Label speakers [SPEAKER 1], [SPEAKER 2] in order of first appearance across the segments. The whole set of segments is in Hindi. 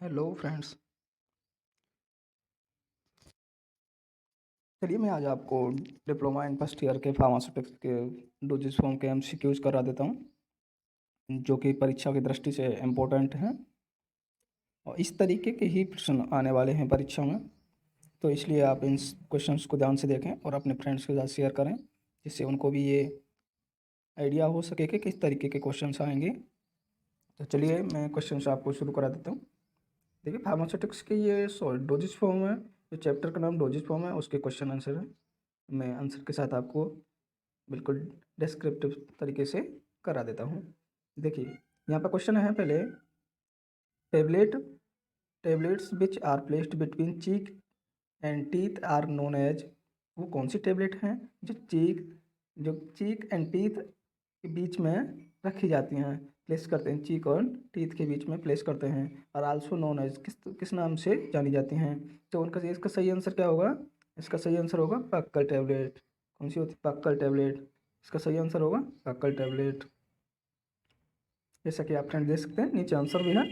[SPEAKER 1] Hello friends. चलिए मैं आज आपको डिप्लोमा इन फर्स्ट ईयर के फार्मास्यूटिक्स के डोजेज फॉर्म के एमसीक्यूज करा देता हूँ, जो कि परीक्षा की दृष्टि से इम्पोर्टेंट हैं और इस तरीके के ही प्रश्न आने वाले हैं परीक्षा में। तो इसलिए आप इन क्वेश्चंस को ध्यान से देखें और अपने फ्रेंड्स के साथ शेयर करें, जिससे उनको भी ये आइडिया हो सके कि किस तरीके के क्वेश्चंस आएंगे। तो चलिए मैं क्वेश्चंस आपको शुरू करा देता हूँ। देखिए, फार्मास्यूटिक्स के ये डोजेज फॉर्म है, जो चैप्टर का नाम डोजेज फॉर्म है, उसके क्वेश्चन आंसर है। मैं आंसर के साथ आपको बिल्कुल डिस्क्रिप्टिव तरीके से करा देता हूँ। देखिए, यहाँ पर क्वेश्चन है पहले, tablet tablets which are placed between cheek and teeth are known as. वो कौन सी टेबलेट हैं जो चीक एंड टीथ के बीच में रखी जाती हैं, प्लेस करते हैं, चीक और टीथ के बीच में प्लेस करते हैं, और आल्सो नोन एज किस किस नाम से जानी जाती हैं। तो उनका इसका सही आंसर क्या होगा? इसका सही आंसर होगा पक्कल टैबलेट। कौन सी होती है? पक्कल टैबलेट। इसका सही आंसर होगा पक्कल टैबलेट। जैसा कि आप फ्रेंड देख सकते हैं, नीचे आंसर भी है,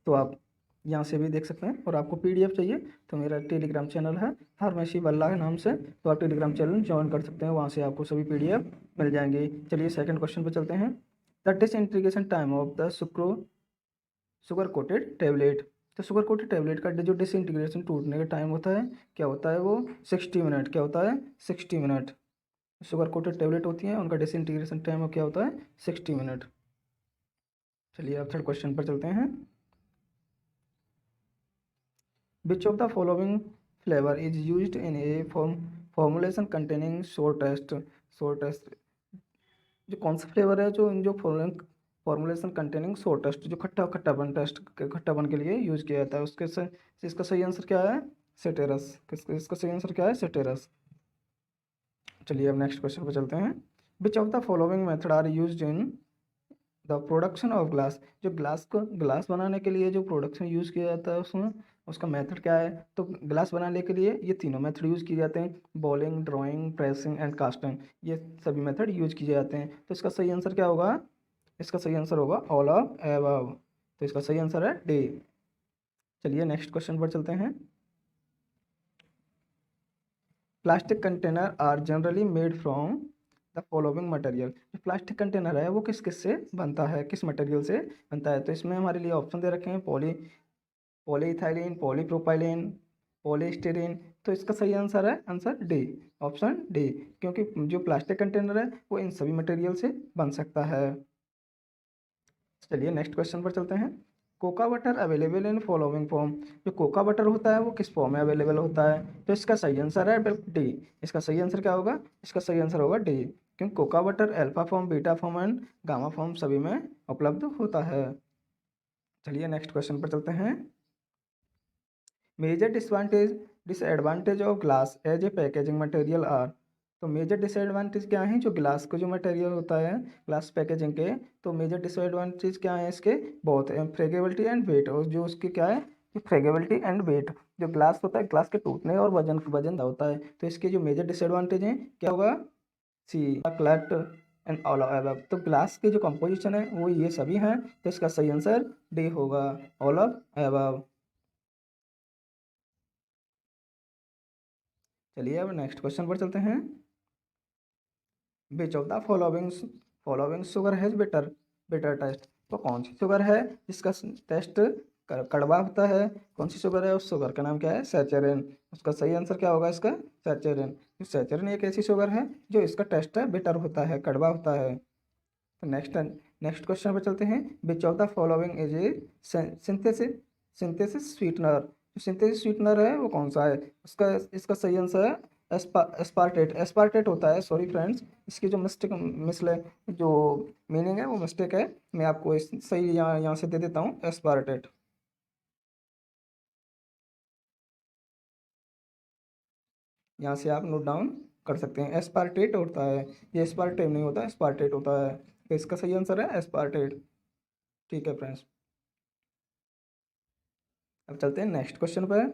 [SPEAKER 1] तो आप यहाँ से भी देख सकते हैं। और आपको पीडीएफ चाहिए तो मेरा टेलीग्राम चैनल है फार्मेसी बल्ला के नाम से, तो आप टेलीग्राम चैनल ज्वाइन कर सकते हैं, वहाँ से आपको सभी पीडीएफ मिल जाएंगे। चलिए सेकंड क्वेश्चन पर चलते हैं। The disintegration time of the sugar coated tablet. तो शुगर कोटेड टैबलेट का जो डिसइंटीग्रेशन टूटने का टाइम होता है, क्या होता है? वो 60 मिनट। क्या होता है? 60 मिनट। शुगर कोटेड टैबलेट होती हैं, उनका डिसइंटीग्रेशन टाइम क्या होता है? 60 मिनट। चलिए अब थर्ड क्वेश्चन पर चलते हैं। Which of the following flavour is used in A formulation containing shortest. जो कौन सा फ्लेवर है जो जो फॉर्मुलेशन कंटेनिंग शॉर्टेस्ट, जो खट्टापन के लिए यूज किया जाता है, उसके से इसका सही आंसर क्या है? सेटेरस। इसका सही आंसर क्या है? सेटेरस। चलिए अब नेक्स्ट क्वेश्चन पर चलते हैं। Which of the following method are used in the production of glass. जो ग्लास बनाने के लिए जो प्रोडक्शन यूज़ किया जाता है, उसमें उसका मेथड क्या है? तो ग्लास बनाने के लिए ये तीनों मेथड यूज़ किए जाते हैं, bowling, drawing, pressing and casting. ये सभी मेथड यूज किए जाते हैं। तो इसका सही आंसर क्या होगा? इसका सही आंसर होगा ऑल ऑफ एबव। तो इसका सही आंसर है डी। चलिए नेक्स्ट क्वेश्चन पर चलते हैं। Plastic container are generally made from the following material. जो प्लास्टिक कंटेनर है वो किस किस से बनता है, किस मटेरियल से बनता है? तो इसमें हमारे लिए ऑप्शन दे रखे हैं, पॉलीइथाइलिन, पॉलीप्रोपाइलिन, पॉलीस्टीरीन। तो इसका सही आंसर है आंसर डी, ऑप्शन डी, क्योंकि जो प्लास्टिक कंटेनर है वो इन सभी मटेरियल से बन सकता है। चलिए नेक्स्ट क्वेश्चन पर चलते हैं। Cocoa butter available in following form. जो कोका बटर होता है वो किस फॉर्म में अवेलेबल होता है? तो इसका सही आंसर है बिल्कुल डी। इसका सही आंसर क्या होगा? इसका सही आंसर होगा डी, क्योंकि cocoa butter alpha form, beta form and gamma form सभी में उपलब्ध होता है। चलिए नेक्स्ट क्वेश्चन पर चलते हैं। Major disadvantage of glass as a packaging material are. तो मेजर डिसएडवांटेज क्या है जो ग्लास का जो मटेरियल होता है ग्लास पैकेजिंग के, तो मेजर डिसएडवांटेज क्या है इसके? बहुत है, फ्रेगेबिलिटी एंड वेट। और जो उसके क्या है कि फ्रेगेबिलिटी एंड वेट, जो ग्लास होता है ग्लास के टूटने और वजन होता है। तो इसके जो मेजर डिसएडवांटेज हैं क्या होगा? सी, क्लट एंड ऑल ऑफ अबव। तो ग्लास के जो कंपोजिशन है वो ये सभी हैं, तो इसका सही आंसर डी होगा, ऑल ऑफ अबव। चलिए अब नेक्स्ट क्वेश्चन पर चलते हैं। Which of the following sugar has better taste. तो कौन सी शुगर है जिसका टेस्ट कड़वा होता है? कौन सी शुगर है? उस शुगर का नाम क्या है? सैचरिन। उसका सही आंसर क्या होगा इसका? सैचरिन। सैचरिन एक ऐसी शुगर है जो इसका टेस्ट है बेटर होता है, कड़वा होता है। तो नेक्स्ट क्वेश्चन पर चलते हैं। Which of the following is a synthesis synthesis sweetener. जो सिंथेसिस स्वीटनर है वो कौन सा है? उसका इसका सही आंसर है एस्पार्टेट। एस्पार्टेट होता है, सॉरी फ्रेंड्स, इसकी जो मिसले जो मीनिंग है वो मिस्टेक है। मैं आपको इस सही यहाँ से दे देता हूँ, एस्पार्टेट। यहाँ से आप नोट डाउन कर सकते हैं, एस्पार्टेट होता है, ये एस्पार्टेट नहीं होता, एस्पार्टेट होता है। तो इसका सही आंसर है एस्पार्टेट। ठीक है फ्रेंड्स, अब चलते हैं नेक्स्ट क्वेश्चन पर।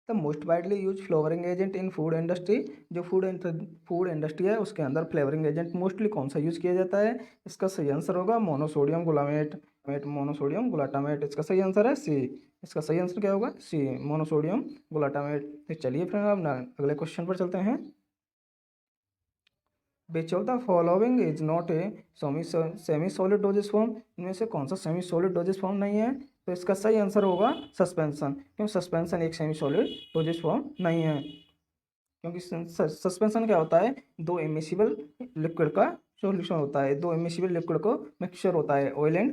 [SPEAKER 1] The most widely use flavouring agent in food industry, जो फूड इंडस्ट्री है उसके अंदर फ्लेवरिंग एजेंट मोस्टली कौन सा यूज किया जाता है? इसका सही आंसर होगा मोनोसोडियम ग्लूटामेट, मोनोसोडियम ग्लूटामेट इसका सही आंसर है सी। इसका सही आंसर क्या होगा? सी, मोनोसोडियम ग्लूटामेट। तो चलिए फ्रेंड अब अगले क्वेश्चन पर चलते हैं। Which of the following is not a semi solid doses form, इनमें से कौन सा सेमी सॉलिड डोजेस फॉर्म नहीं है? तो इसका सही आंसर होगा सस्पेंशन, क्यों सस्पेंशन एक सेमी सॉलिड डोजेस फॉर्म नहीं है। क्योंकि सस्पेंशन क्या होता है? दो इमिसिबल लिक्विड का सॉल्यूशन होता है, दो इमिसिबल लिक्विड को मिक्सचर होता है, oil and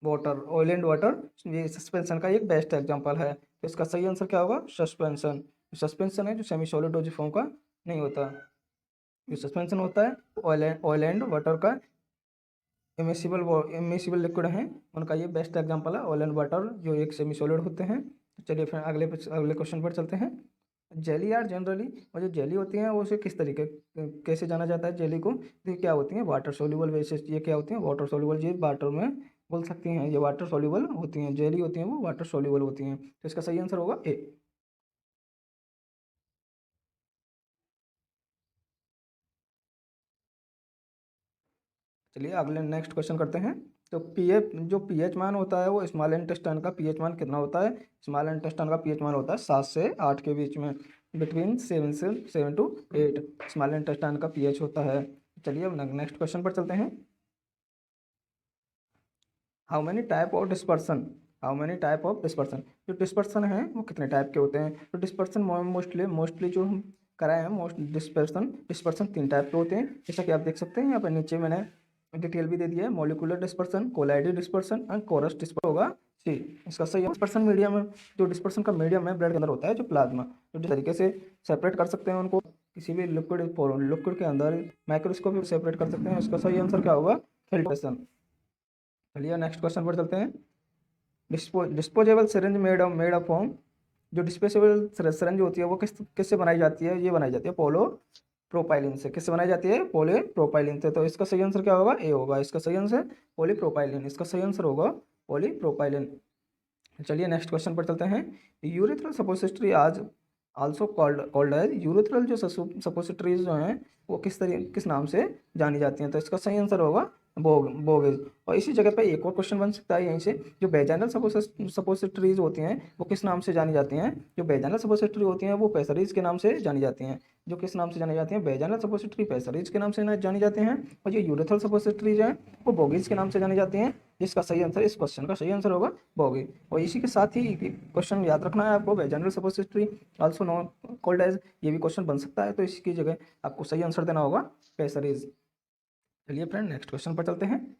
[SPEAKER 1] water, oil and water, ये सस्पेंशन का एक बेस्ट एग्जांपल है। तो इसका सही आंसर क्या होगा? सस्पेंशन। सस्पेंशन है जो सेमी सॉलिड डोजेस फॉर्म का नहीं होता। जो सस्पेंशन होता है ऑयल एंड वाटर का इमिसिबल लिक्विड हैं, उनका ये बेस्ट एग्जांपल है ऑयल एंड वाटर, जो एक सेमी सॉलिड होते हैं। तो चलिए फिर अगले क्वेश्चन पर चलते हैं। जेली आर जनरली, और जो जेली होती हैं वो उसे किस तरीके कैसे जाना जाता है जेली को? तो ये क्या होती हैं? वाटर सोल्यूबल बेसिस, ये क्या होती हैं? वाटर सोल्यूबल, ये वाटर में बोल सकती हैं, ये वाटर सोल्यूबल होती हैं, जेली होती हैं वो वाटर सोल्यूबल होती हैं। तो इसका सही आंसर होगा ए। चलिए अगले नेक्स्ट क्वेश्चन करते हैं। तो पीएच, जो पीएच मान होता है वो स्मॉल इंटेस्टाइन का पीएच मान कितना होता है? स्मॉल इंटेस्टाइन का पीएच मान होता है 7 से 8 के बीच में, बिटवीन 7 टू 8 स्मॉल इंटेस्टाइन का पीएच होता है। चलिए अब नेक्स्ट क्वेश्चन पर चलते हैं। How many type of dispersion, how many type of dispersion, जो डिस्पर्सन है वो कितने टाइप के होते हैं? तो डिस्पर्सन मोस्टली जो हम कराए हैं, मोस्ट डिस्पर्सन डिस्पर्सन 3 टाइप के होते हैं, जैसा कि आप देख सकते हैं यहाँ पर नीचे मैंने डिटेल भी दे दिया है। Molecular dispersion, colloidal dispersion and coarse dispersion होगा सी। इसका सही डिस्पर्सन मीडियम है, जो डिस्पर्सन का मीडियम है ब्लड के अंदर होता है, जो प्लाज्मा, तो जिस तरीके से सेपरेट कर सकते हैं उनको किसी भी लिक्विड के अंदर माइक्रोस्कोप सेपरेट कर सकते हैं। इसका सही आंसर क्या होगा? फिल्ट्रेशन। चलिए नेक्स्ट क्वेश्चन पर चलते हैं। Disposable syringe made of form, जो डिस्पोजेबल सिरिंज होती है वो किससे बनाई जाती है? ये बनाई जाती है पोलो प्रोपाइलिन से। किससे बनाई जाती है? पोली प्रोपाइलिन से। तो इसका सही आंसर क्या होगा? ए होगा। इसका सही आंसर पोली प्रोपाइलिन, इसका सही आंसर होगा पोली प्रोपाइलिन। चलिए नेक्स्ट क्वेश्चन पर चलते हैं। यूरेथ्रल सपोसिटरी आज आल्सो कॉल्ड एज, यूरेथ्रल जो सपोसिटरीज जो हैं वो किस नाम से जानी जाती हैं? तो इसका सही आंसर होगा बोगेज। और इसी जगह पे एक और क्वेश्चन बन सकता है यहीं से, जो वेजाइनल सपोसिटरीज होती हैं वो किस नाम से जानी जाती हैं? जो वेजाइनल सपोसिटरी होती हैं वो पेसरीज के नाम से जानी जाती हैं। जो किस नाम से जानी जाती हैं? वेजाइनल सपोसिटरी पेसरीज के नाम से जानी जाती हैं, और जो यूरेथ्रल सपोसिटरीज हैं वो बोगेज के नाम से जानी जाती हैं। जिसका सही आंसर, इस क्वेश्चन का सही आंसर होगा बोगेज। और इसी के साथ ही क्वेश्चन याद रखना है आपको, vaginal suppository also known called as, ये भी क्वेश्चन बन सकता है, तो इसकी जगह आपको सही आंसर देना होगा पेसरीज। चलिए फ्रेंड नेक्स्ट क्वेश्चन पर चलते हैं।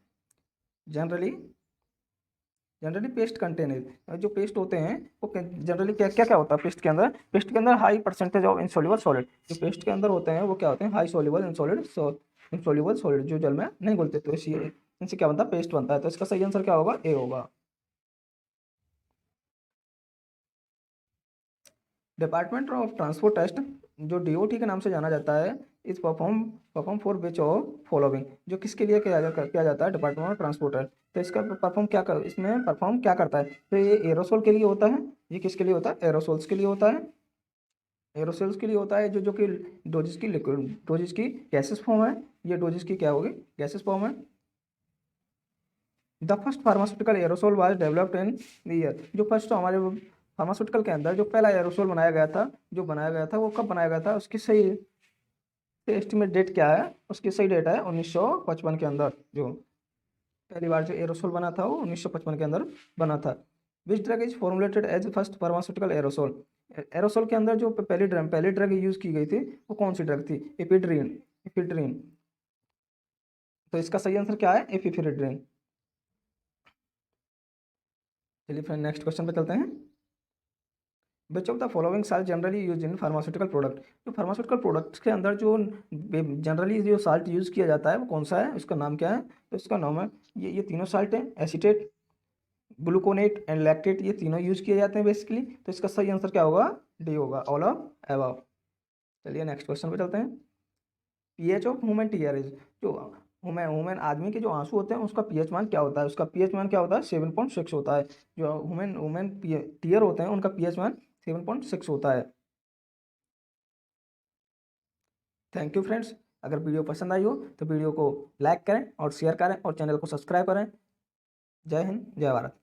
[SPEAKER 1] जनरली जनरली पेस्ट कंटेनर, जो पेस्ट होते हैं वो जनरली क्या क्या क्या होता है पेस्ट के अंदर? पेस्ट के अंदर high percentage of insoluble solid, जो पेस्ट के अंदर होते हैं वो क्या होते हैं? हाई सोल्यूबल इनसॉल्युबल सॉलिड, जो जल में नहीं घुलते, तो इनसे क्या बनता है? पेस्ट बनता है। तो इसका सही आंसर क्या होगा? ए होगा। डिपार्टमेंट ऑफ ट्रांसपोर्ट टेस्ट, जो डीओटी के नाम से जाना जाता है, इस perform for which of following, जो किसके लिए किया जाता है? डिपार्टमेंट ऑफ ट्रांसपोर्ट है। तो इसका इसमें परफॉर्म क्या करता है? तो ये एरोसोल के लिए होता है। ये किसके लिए होता है? एरोसोल्स के लिए होता है। एरोसोल्स के लिए होता है, जो कि डोजेस की लिक्विड, डोजेस की गैसेस फॉर्म है। ये डोजेस की क्या होगी? गैसेस फॉर्म है। The first pharmaceutical aerosol was developed in the year, जो फर्स्ट हमारे फार्मास्यूटिकल के अंदर जो पहला एरोसोल बनाया गया था, वो कब बनाया गया था? उसकी सही एस्टिमेट डेट क्या है? उसकी सही डेट है 1955 के अंदर। जो पहली बार जो एरोसोल बना था वो 1955 के अंदर बना था। Which drug is formulated as first pharmaceutical aerosol, aerosol के अंदर जो पहली ड्रग यूज की गई थी वो कौन सी ड्रग थी? एपिड्रीन। तो इसका सही आंसर क्या है? एपिफ्रेड्रिन। चलिए फिर नेक्स्ट क्वेश्चन पे चलते हैं। Which of the following salt generally use in pharmaceutical product, जो फार्मास्यूटिकल प्रोडक्ट्स के अंदर जो जनरली जो साल्ट यूज किया जाता है वो कौन सा है? उसका नाम क्या है? तो इसका नाम है, ये तीनों साल्ट हैं, एसीटेट, ग्लूकोनेट एंड लैक्टेट, ये तीनों यूज किए जाते हैं बेसिकली। तो इसका सही आंसर क्या होगा? डी होगा, ऑल ऑफ अबव। चलिए नेक्स्ट क्वेश्चन पे चलते हैं। पीएच ऑफ ह्यूमन टीयर, जो ह्यूमन आदमी के जो आंसू होते हैं उसका पीएच मान क्या होता है? उसका पीएच मान क्या होता है? 7.6 होता है। जो ह्यूमन टीयर होते हैं उनका पीएच मान 7.6 होता है। Thank you friends. अगर वीडियो पसंद आई हो तो वीडियो को लाइक करें और शेयर करें और चैनल को सब्सक्राइब करें। जय हिंद, जय भारत।